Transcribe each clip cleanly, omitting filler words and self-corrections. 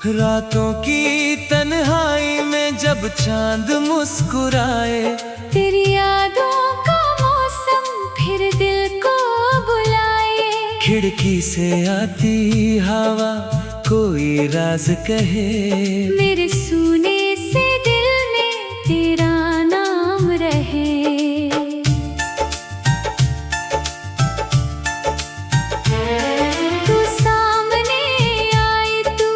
रातों की तन्हाई में जब चांद मुस्कुराए, तेरी यादों का मौसम फिर दिल को बुलाए। खिड़की से आती हवा कोई राज कहे, मेरे सूने से दिल में तेरा नाम रहे। तू सामने आए तू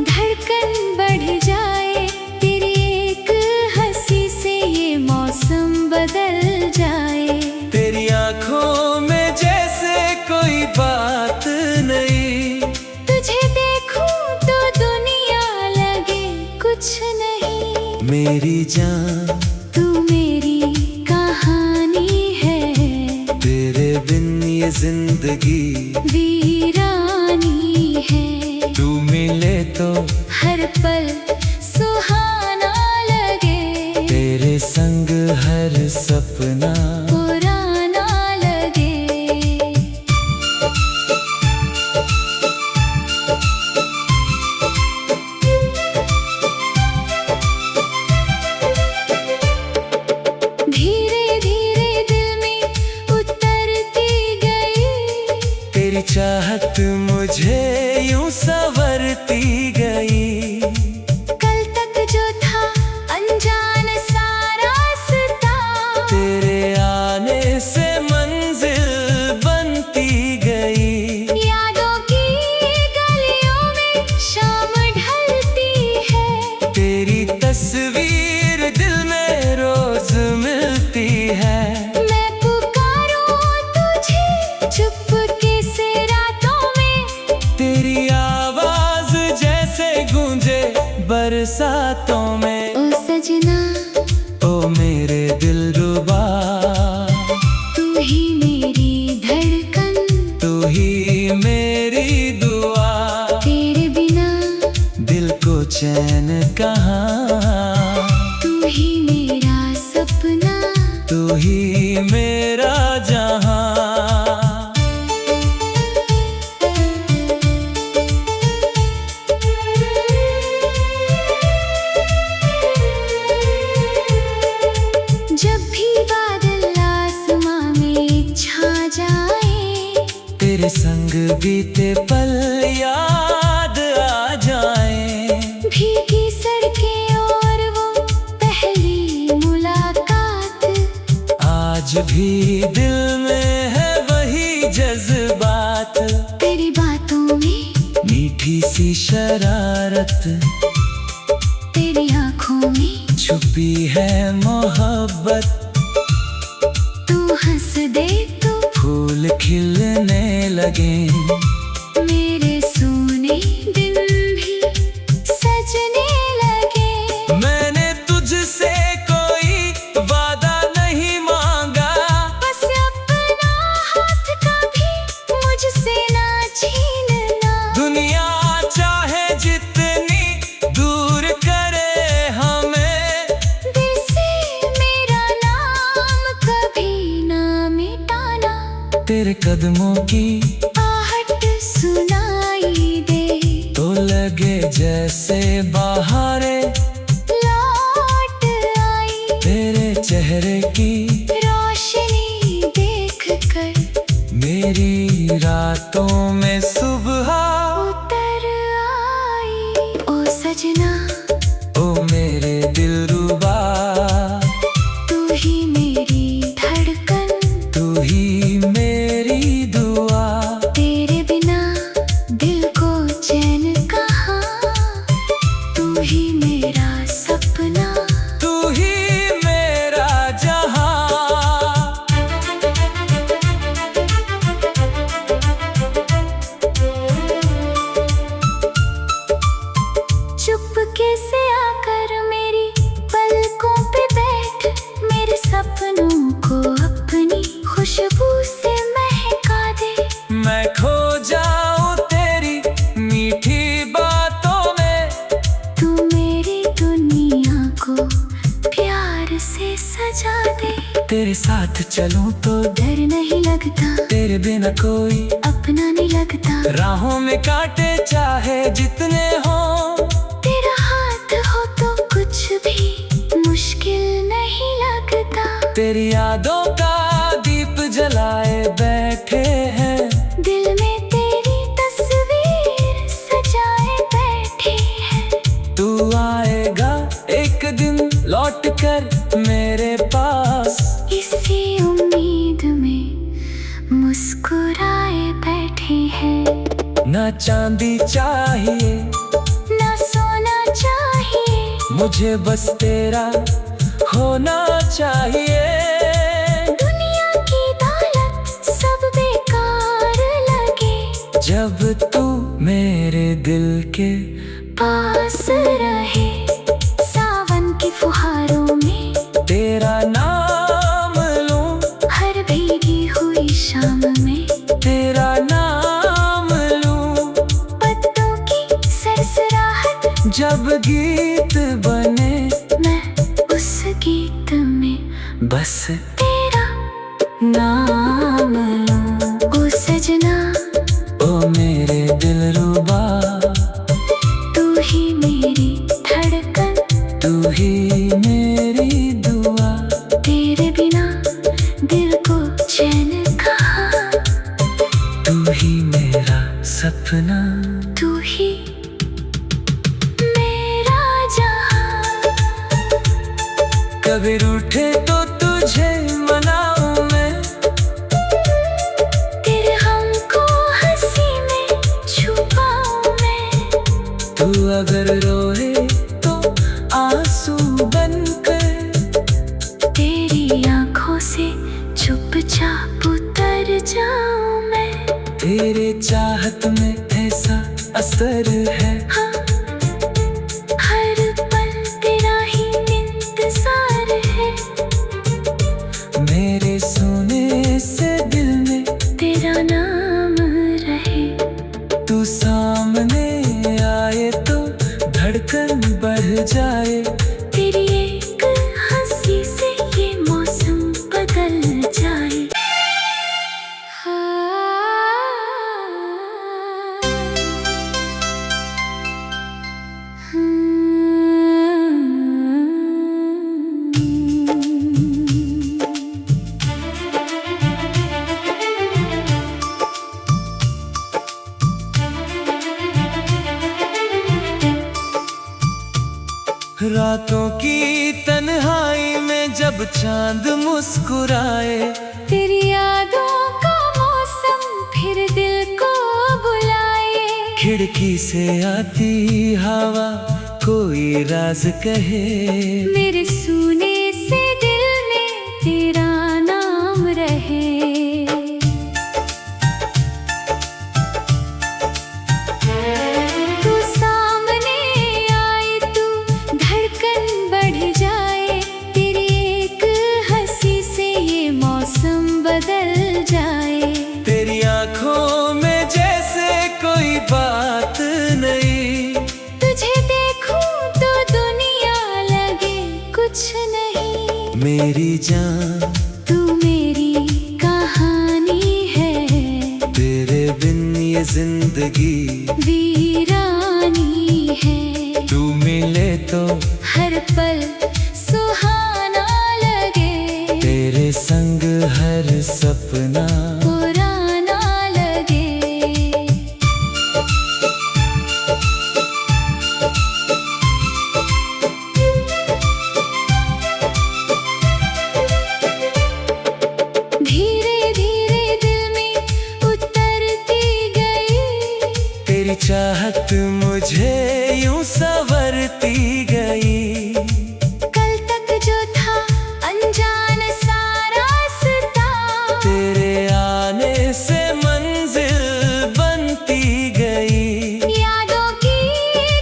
धड़कन बढ़ जाए, तेरी एक हंसी से ये मौसम बदल जाए। तेरी आंखों में जैसे कोई बात नहीं, तुझे देखूं तो दुनिया लगे कुछ नहीं। मेरी जान तू मेरी कहानी है, तेरे बिन ये जिंदगी वीरानी है। तू मिले तो हर पल सुहाना लगे, तेरे संग हर सपना पुराना लगे। धीरे धीरे दिल में उतरती गई, तेरी चाहत मुझे यूं संवरती गई। कल तक जो था अनजान सा रास्ता, तेरे आने से मंजिल बनती गई। यादों की गलियों में शाम ढलती है, तेरी तस्वीर दिल में रोज मिलती है। मैं पुकारूं तुझे चुपके से रातों में, तेरी आवाज जैसे गूंजे बरसातों में। ओ सजना ओ मेरे दिलरुबा, तू ही मेरी धड़कन, तू ही मेरी दुआ। तेरे बिना दिल को चैन कहाँ, तू ही मेरा सपना, तू ही मेरा जहां। जब भी बादल आसमां में छा जाए, तेरे संग बीते पल याद आ जाए। भीगी सड़कें और वो पहली मुलाकात, आज भी दिल में है वही जज्बात। तेरी बातों में मीठी सी शरारत, तेरी आंखों में छुपी है मोहब्बत। तू हंस दे तो फूल खिलने लगे, मेरे सोने दिन भी सजने लगे। मैंने तुझसे कोई वादा नहीं मांगा, बस अपना हाथ कभी मुझसे ना छीनना। दुनिया चाहे जितनी दूर करे हमें, दिल से मेरा नाम कभी ना मिटाना। तेरे कदमों की आहट सुनाई दे, तो लगे जैसे बहारें लौट आई। तेरे चेहरे की रोशनी देख कर मेरी रातों में सुबह उतर आई। ओ सजना ओ मेरे दिलरुबा, तू ही मेरी धड़कन, तू ही मेरी दुआ। तेरे बिना दिल को चैन कहाँ, तू ही मेरा सपना, तू ही मेरा जहां। चुपके से आकर मेरी पलकों पे बैठ, मेरे सपनों को अपनी खुशबू से महका दे। मैं खो जाऊं तेरी मीठी बातों में, तू मेरी दुनिया को प्यार से सजा दे। तेरे साथ चलूं तो डर नहीं लगता, तेरे बिना कोई अपना नहीं लगता। राहों में कांटे चाहे जितने हों, तेरी यादों का दीप जलाए बैठे हैं, दिल में तेरी तस्वीर सजाए बैठे हैं। तू आएगा एक दिन लौट कर मेरे पास, इसी उम्मीद में मुस्कुराए बैठे हैं। ना चांदी चाहिए ना सोना चाहिए, मुझे बस तेरा होना चाहिए। दुनिया की दौलत सब बेकार लगे, जब तू मेरे दिल के पास रहे। सावन की फुहारों में तेरा नाम लूं, हर भीगी हुई शाम में तेरा नाम लूं। पत्तों की सरसराहट जब गीत बने मैं उस गीत में बस तेरा नाम लूं। ओ सजना ओ मेरे दिलरुबा, तू ही मेरी धड़कन, तू ही मेरी दुआ। तेरे बिना दिल को चैन कहाँ, तू ही मेरा सपना, तू ही मेरा जहां। कभी रूठे तो तुझे मनाऊं मैं, तेरे हम को हंसी में छुपाऊं मैं। तू अगर रोए तो आंसू बनकर तेरी आंखों से चुपचाप उतर जाऊं मैं। तेरे चाहत में ऐसा असर है, हाँ, हर पल तेरा ही इंतजार है। मेरे सोने से दिल में तेरा नाम रहे, तू सामने आए तो धड़कन बढ़ जाए। तेरी एक हंसी से ये मौसम बदल जाए। रातों की तन्हाई में जब चांद मुस्कुराए, तेरी यादों का मौसम फिर दिल को बुलाए। खिड़की से आती हवा कोई राज कहे, मेरे सुने से दिल में तेरा नाम रहे। तू सामने आए तो धड़कन बढ़ जाए। तेरी एक हंसी से ये मौसम बदल जाए। तेरी आंखों में जैसे कोई बात नहीं, तुझे देखूं तो दुनिया लगे कुछ नहीं। मेरी जान तू मेरी कहानी है, तेरे बिन ये जिंदगी वीरानी है। तू मिले तो हर पल सुहाना लगे, तेरे संग हर सपना पुराना लगे। धीरे धीरे दिल में उतरती गई, तेरी चाहत मुझे यूं संवरती गई। कल तक जो था अनजान सा रास्ता, तेरे आने से मंजिल बनती गई। यादों की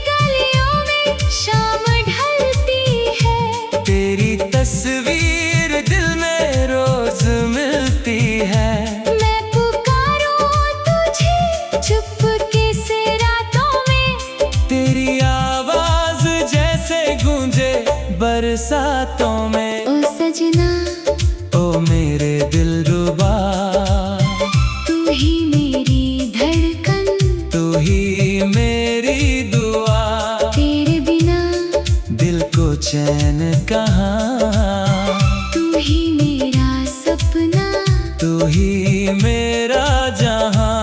गलियों में शाम ढलती है। तेरी तस्वीर दिल में रोज मिलती है। मैं पुकारूं तुझे चुपके से रातों में, तेरी आवाज जैसे गूंजे बरसातों में। ओ सजना ओ मेरे दिलरुबा, तू ही मेरी धड़कन, तू ही मेरी दुआ। तेरे बिना दिल को चैन कहाँ, तू ही मेरी ही मेरा जहां।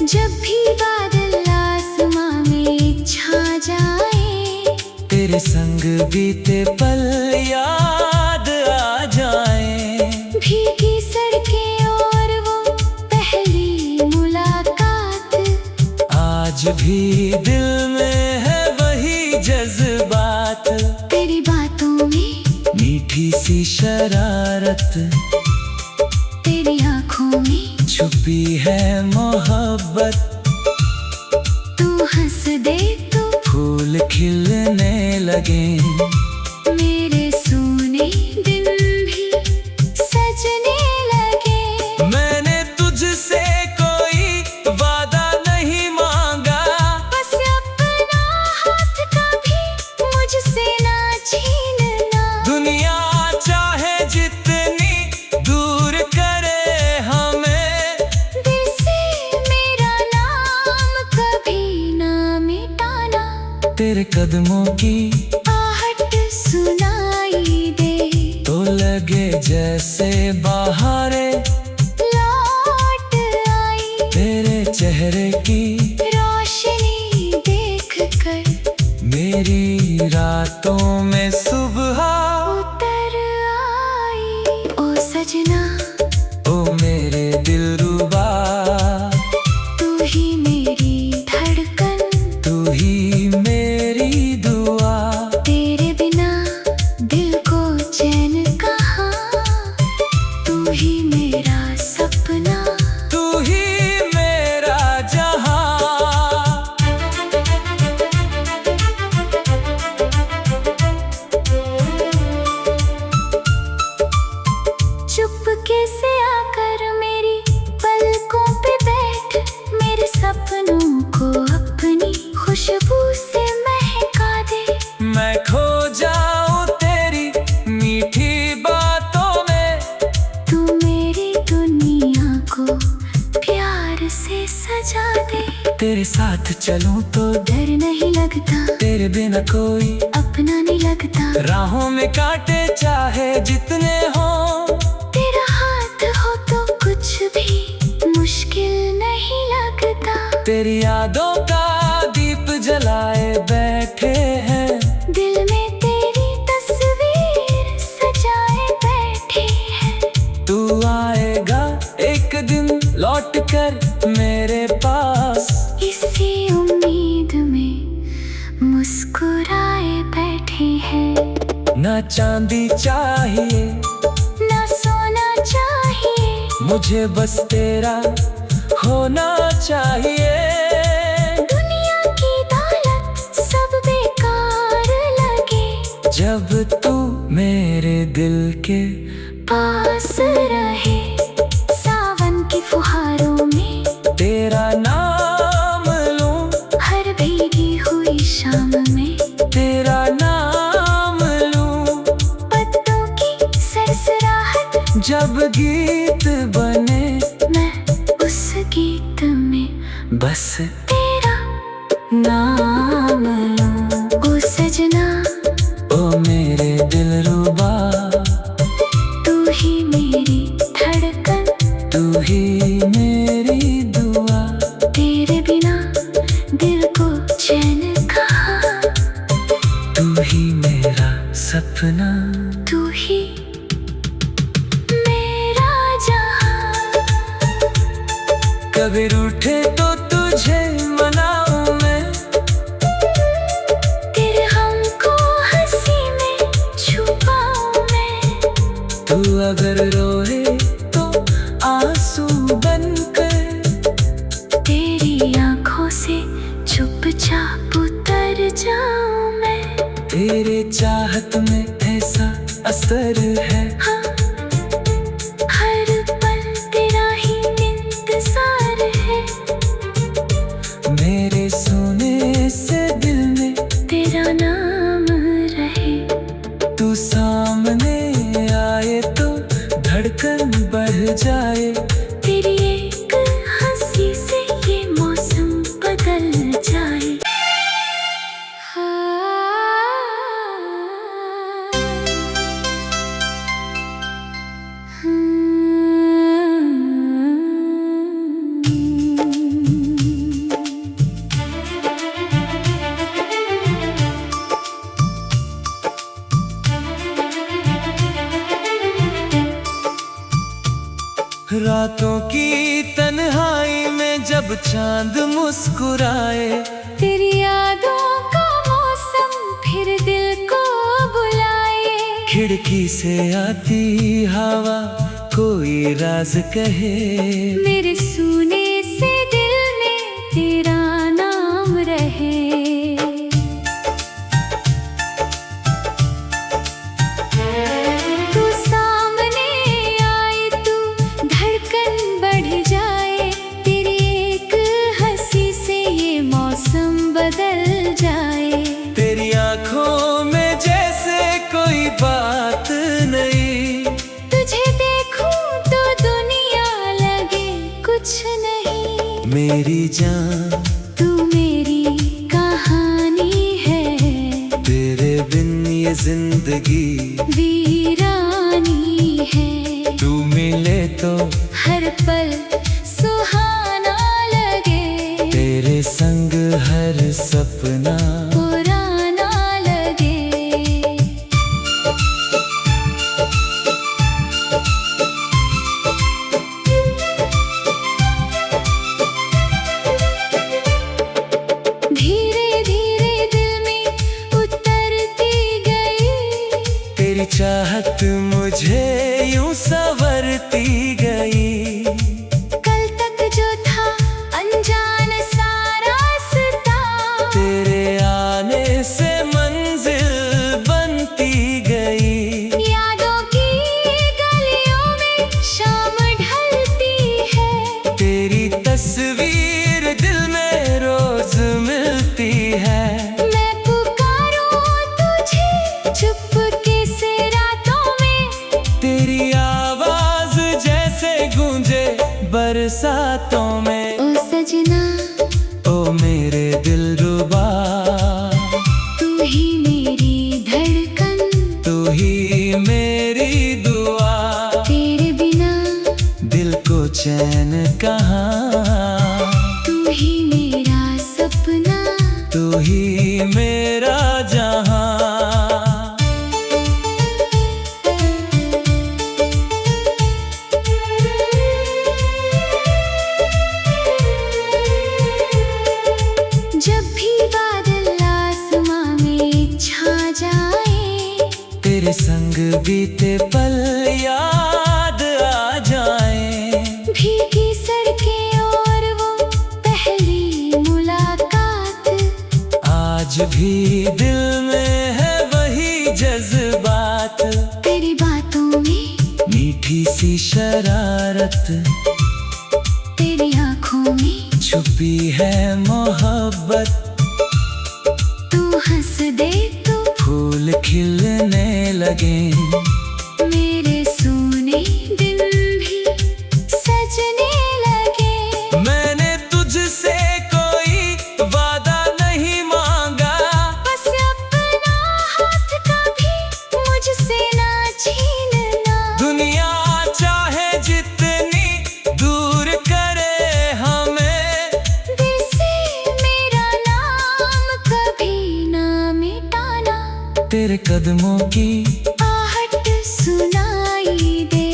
जब भी बादल आसमां में छा जाए, तेरे संग बीते पल याद आ जाए। भीगी सड़कें और वो पहली मुलाकात, आज भी दिल में है वही जज्बात। तेरी बातों में मीठी सी शरारत, तेरी आंखों में छुपी है मोहब्बत। तू हंस दे तो फूल खिलने लगे, मेरे सोने दिन भी सजने लगे। मैंने तुझसे कोई वादा नहीं मांगा, बस अपना हाथ कभी मुझसे ना छीनना। दुनिया चाहे जितनी दूर करे हमें, दिल से मेरा नाम कभी ना मिटाना। तेरे कदमों की आहट सुनाई दे तो लगे जैसे बहारें लौट आई। तेरे चेहरे की रोशनी देख कर मेरी रातों में सुबह उतर आई। ओ सजना, ओ मेरे दिलरुबा, तू ही मेरी धड़कन, तू ही मेरी दुआ। तेरे बिना दिल को चैन कहाँ, तू ही मेरा सपना। तू ही मेरा जहां। चुपके से आकर मेरी पलकों पे बैठ, मेरे सपनों को अपनी खुशबू से महका दे। मैं खो जाऊं तेरी मीठी बातों में, तू मेरी दुनिया को प्यार से सजा दे। तेरे साथ चलूं तो डर नहीं लगता, तेरे बिना कोई अपना नहीं लगता। राहों में कांटे चाहे जितने हों, तेरा हाथ हो तो कुछ भी मुश्किल नहीं लगता। तेरी यादों का दीप जलाए बैठे हैं, दिल में तेरी तस्वीर सजाए बैठे हैं। तू आएगा एक दिन लौट कर मेरे पास, इसी उम्मीद में मुस्कुराए बैठे हैं। ना चांदी चाहिए ना सोना चाहिए, मुझे बस तेरा होना चाहिए। दुनिया की दौलत सब बेकार लगे, जब तू मेरे दिल के पास रहे। सावन की फुहारों में तेरा नाम लूं, हर भीगी हुई शाम में तेरा नाम लूं। पत्तों की सरसराहट, जब गीत बने मैं उस गीत में बस तेरा नाम लूं। ओ सजना, ओ मेरे दिलरुबा, तू ही मेरी धड़कन, तू ही मेरी दुआ। तेरे बिना दिल को चैन कहाँ, तू ही मेरा सपना, तू ही मेरा जहां। कभी रूठे तो तुझे मनाऊं मैं, तेरे हम को हंसी में छुपाऊं मैं। तू अगर रोए तो आंसू बनकर, तेरी आंखों से चुपचाप उतर जाऊं मैं। तेरे चाहत में ऐसा असर है, हाँ, हर पल तेरा ही इंतजार है। मेरे सोने से दिल में तेरा नाम रहे, तू सामने आए तो धड़कन बढ़ जाए। तेरी एक हंसी से ये मौसम बदल रातों की तन्हाई में जब चांद मुस्कुराए, तेरी यादों का मौसम फिर दिल को बुलाए। खिड़की से आती हवा कोई राज कहे, मेरे सूने से दिल में तेरा नाम रहे। तू सामने आए तू धड़कन बढ़ जाए, तेरी एक हंसी से ये मौसम बदल जाए। तेरी आंखों में जैसे कोई बात नहीं, तुझे देखूं तो दुनिया लगे कुछ नहीं। मेरी जान तू मेरी कहानी है, तेरे बिन ये जिंदगी वीरानी है। तू मिले तो हर पल सुहाना लगे, तेरे संग हर सपना पुराना लगे। धीरे धीरे दिल में उतरती गई, तेरी चाहत मुझे यूं संवरती गई। कल तक जो था अनजान सा रास्ता, तेरे आने से मंजिल बनती गई। यादों की गलियों में शाम ढलती है, तेरी तस्वीर दिल में रोज मिलती है। मैं पुकारूं तुझे चुपके से रातों में, तेरी आवाज जैसे गूंजे बरसातों में। ओ सजना ओ मेरे दिलरुबा, तू ही मेरी धड़कन, तू ही मेरी दुआ। तेरे बिना दिल को चैन कहाँ, तू ही मेरा सपना, तू ही मेरा जहां। जब भी बादल आसमां में छा जाए, तेरे संग बीते पल याद आ जाए। भीगी सड़कें और वो पहली मुलाकात, आज भी दिल में है वही जज्बात। तेरी बातों में मीठी सी शरारत, तेरी आंखों में छुपी है मोहब्बत। तू हंस दे तो फूल खिलने लगे, मेरे सोने दिन भी सजने लगे। मैंने तुझसे कोई वादा नहीं मांगा, बस अपना हाथ कभी मुझसे ना छीनना। दुनिया चाहे जितनी दूर करे हमें, दिल से मेरा नाम कभी ना मिटाना। तेरे कदमों की आहट सुनाई दे,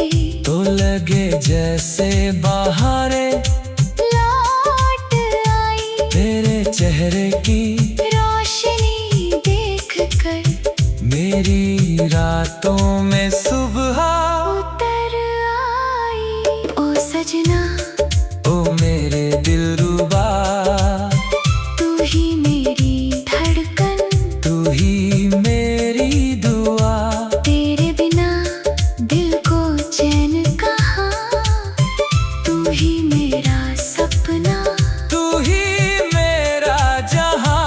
तो लगे जैसे बहारें लौट आई। तेरे चेहरे की रोशनी देख कर मेरी रातों में सुबह उतर आई। ओ सजना ओ मेरे दिलरुबा, तू ही मेरी धड़कन, तू ही मेरी दुआ। तेरे बिना दिल को चैन कहाँ, तू ही मेरा सपना, तू ही मेरा जहां।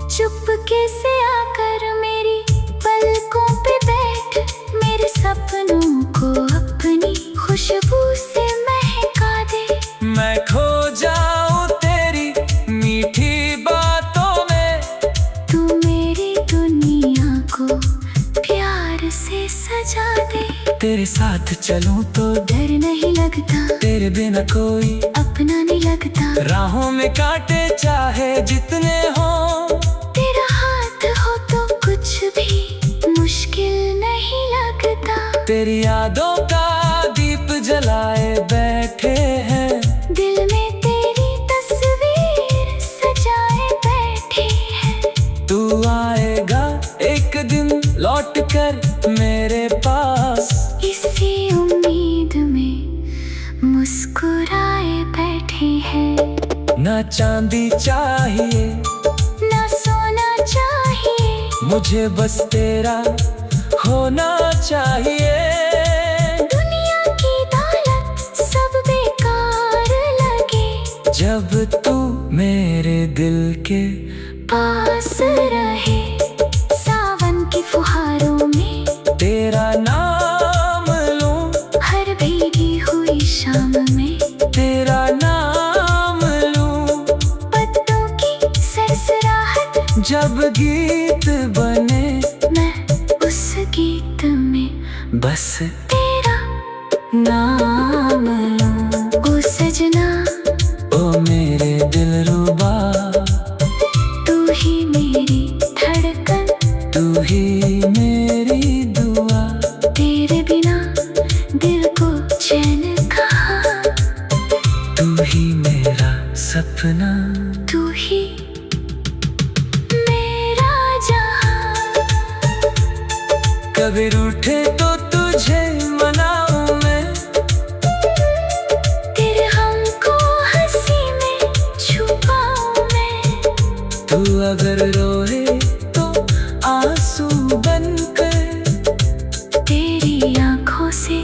चुपके से आकर मेरी पलकों पे बैठ, मेरे सपनों को अपनी खुशबू से महका दे। मैं खो जाऊं तेरी मीठी बातों में, तू मेरी दुनिया को प्यार से सजा दे। तेरे साथ चलूं तो डर नहीं लगता, तेरे बिना कोई अपना नहीं लगता। राहों में कांटे चाहे जितने हों, तेरी यादों का दीप जलाए बैठे हैं, दिल में तेरी तस्वीर सजाए बैठे हैं। तू आएगा एक दिन लौट कर मेरे पास, इसी उम्मीद में मुस्कुराए बैठे हैं। ना चांदी चाहिए ना सोना चाहिए, मुझे बस तेरा होना चाहिए। दुनिया की दौलत सब बेकार लगे, जब तू मेरे दिल के पास रहे। सावन की फुहारों में तेरा नाम लूं, हर भीगी हुई शाम में तेरा नाम लूं। पत्तों की सरसराहट जब गीत बने मैं उस गीत में बस तेरा नाम लूं। ओ सजना ओ मेरे दिलरुबा, तू ही मेरी धड़कन, तू ही मेरी दुआ। तेरे बिना दिल को चैन कहाँ, तू ही मेरा सपना, तू ही मेरा जहां। कभी रूठे तो तुझे मनाऊं मैं, तेरे हम को हंसी में छुपाऊं मैं। तू अगर रोए तो आंसू बनकर तेरी आंखों से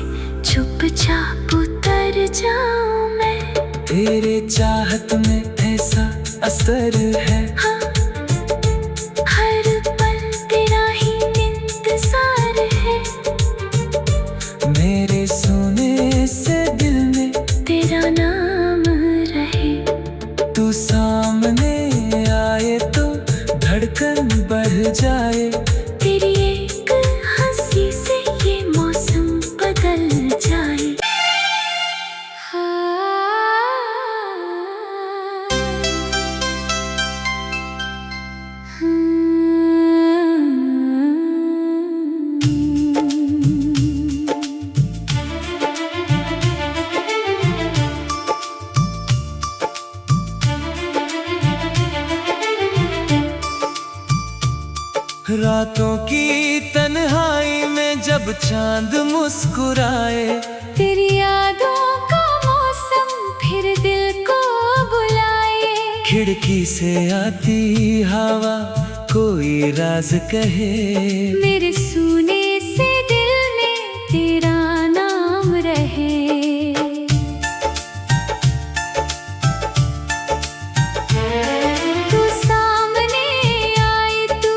चुपचाप उतर जाऊं मैं। तेरे चाहत में ऐसा असर है, हाँ, हर पल तेरा ही इंतजार है। मेरे सोने से दिल में तेरा नाम रहे, तू सामने आए तो धड़कन बढ़ जाए। तेरी एक हंसी से ये मौसम बदल जाए। रातों की तन्हाई में जब चांद मुस्कुराए, तेरी यादों का मौसम फिर दिल को बुलाए। खिड़की से आती हवा कोई राज कहे, मेरे सुने से दिल में तेरा नाम रहे। तू सामने आए तू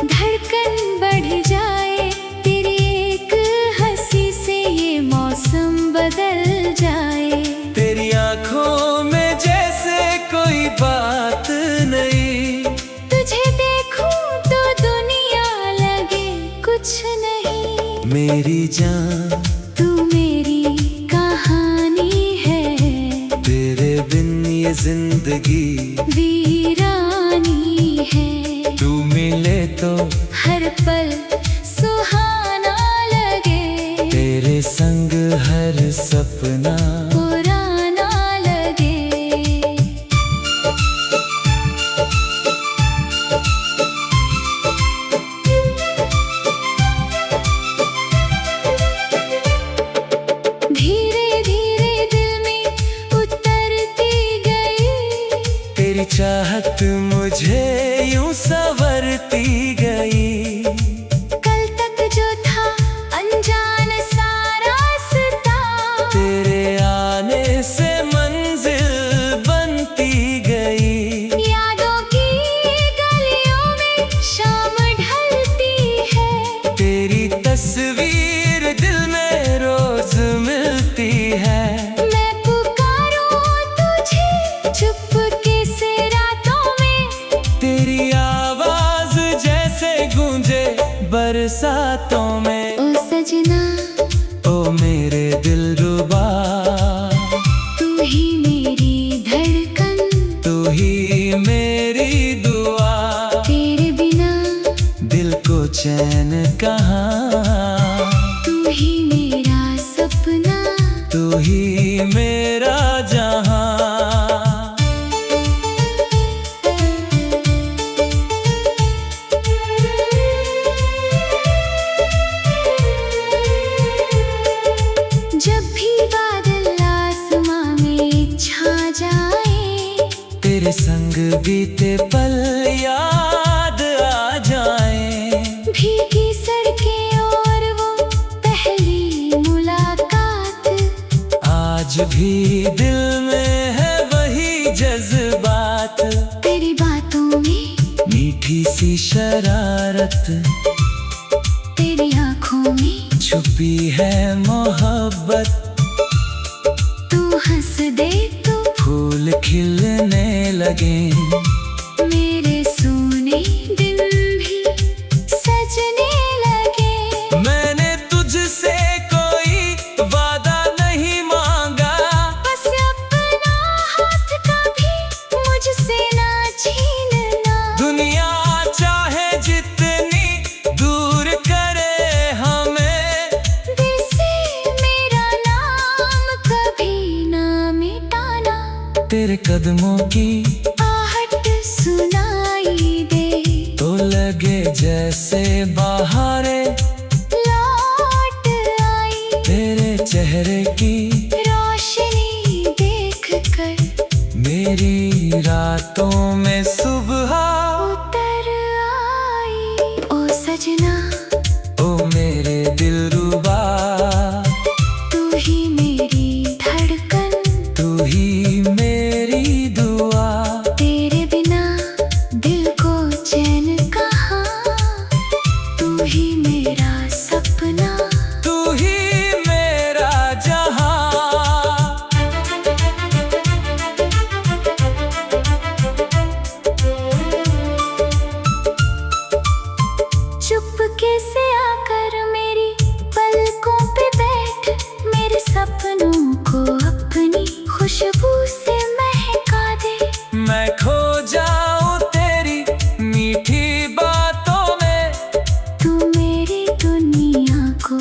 धड़कन बढ़ जाए। तेरी एक हंसी से ये मौसम बदल जाए। तेरी आंखों में जैसे कोई बात नहीं, तुझे देखूं तो दुनिया लगे कुछ नहीं। मेरी जान तू मेरी कहानी है, तेरे बिन ये जिंदगी वीरानी है। तू मिले तो हर पल सुहाना लगे, तेरे संग हर सपना पुराना लगे। धीरे धीरे दिल में उतरती गई, तेरी चाहत मुझे यूं संवरती गई। कल तक जो था अनजान सा रास्ता, तेरे आने से मंजिल बनती गई। यादों की गलियों में शाम ढलती है। तेरी तस्वीर दिल में रोज मिलती है। मैं पुकारूं तुझे चुपके से रातों में, तेरी आवाज़ तेरे संग बीते पल याद आ जाए। भीगी सड़कें और वो पहली मुलाकात, आज भी दिल में है वही जज्बात। तेरी बातों में मीठी सी शरारत, तेरी आंखों में छुपी है मोहब्बत। तू हंस दे तो फूल खिलने लगे, मेरे सोने दिन भी सजने लगे। मैंने तुझसे कोई वादा नहीं मांगा, बस अपना हाथ कभी मुझसे ना छीनना। दुनिया चाहे जितनी दूर करे हमें, दिल से मेरा नाम कभी ना मिटाना। तेरे कदमों की आहट सुनाई दे तो लगे जैसे बहारें लौट आई। तेरे चेहरे की रोशनी देख कर मेरी रातों में सुबह उतर आई। ओ सजना ओ मेरे दिलरुबा, तू ही मेरी धड़कन, तू ही मेरी दुआ। तेरे बिना दिल को चैन कहाँ, तू ही मेरा सपना। तू ही मेरा जहां। चुपके से आकर मेरी पलकों पे बैठ, मेरे सपनों को अपनी खुशबू से महका दे। मैं खो जाऊं तेरी मीठी बातों में, तू मेरी दुनिया को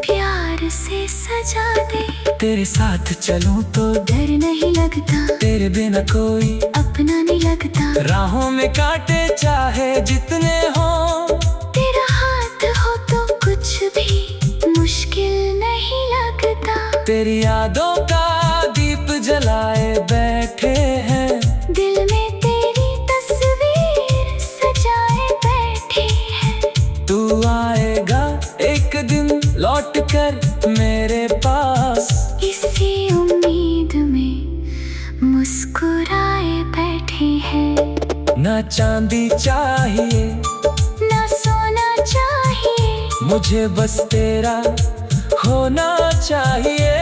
प्यार से सजा दे। तेरे साथ चलूं तो डर नहीं लगता, तेरे बिना कोई अपना नहीं लगता। राहों में कांटे चाहे जितने हों, तेरा हाथ हो तो कुछ भी मुश्किल नहीं लगता। तेरी यादों का दीप जलाए बैठे हैं, दिल में तेरी तस्वीर सजाए बैठे हैं। तू आएगा एक दिन लौट कर मेरे पास, इसी उम्मीद में मुस्कुराए बैठे हैं। ना चांदी चाहिए ना सोना चाहिए, मुझे बस तेरा होना चाहिए।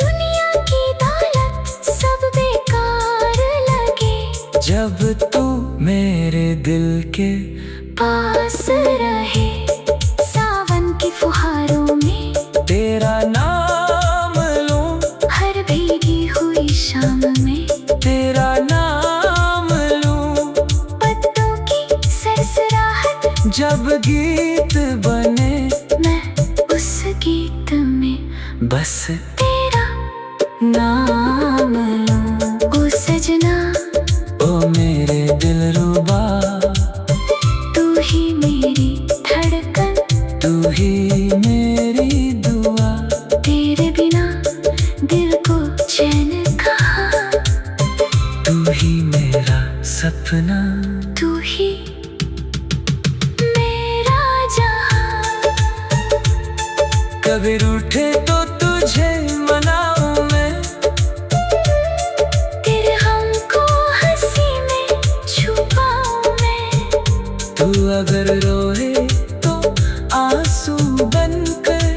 दुनिया की दौलत सब बेकार लगे, जब तू मेरे दिल के पास रहे। सावन की फुहारों में तेरा नाम लूं, हर भीगी हुई शाम में तेरा नाम लूं। पत्तों की सरसराहट, जब गीत बने मैं उस गीत में बस तेरा नाम लूं। ओ सजना ओ मेरे दिलरुबा, तू ही मेरी धड़कन, तू ही मेरी दुआ। तेरे बिना दिल को चैन कहाँ, तू ही मेरा सपना, तू ही मेरा जहां। कभी रूठे तो तुझे मनाऊं मैं, तेरे हम को हंसी में छुपाऊं मैं। तू अगर रोए तो आंसू बनकर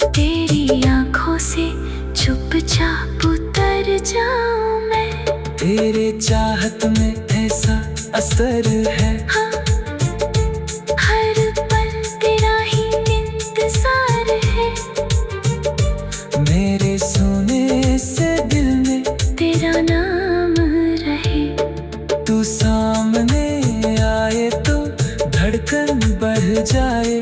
तेरी आंखों से चुपचाप उतर जाऊं मैं। तेरे चाहत में ऐसा असर है, हाँ, हर पल तेरा ही इंतजार है। मेरे सोने से दिल में तेरा नाम रहे, तू सामने आए तो धड़कन बढ़ जाए।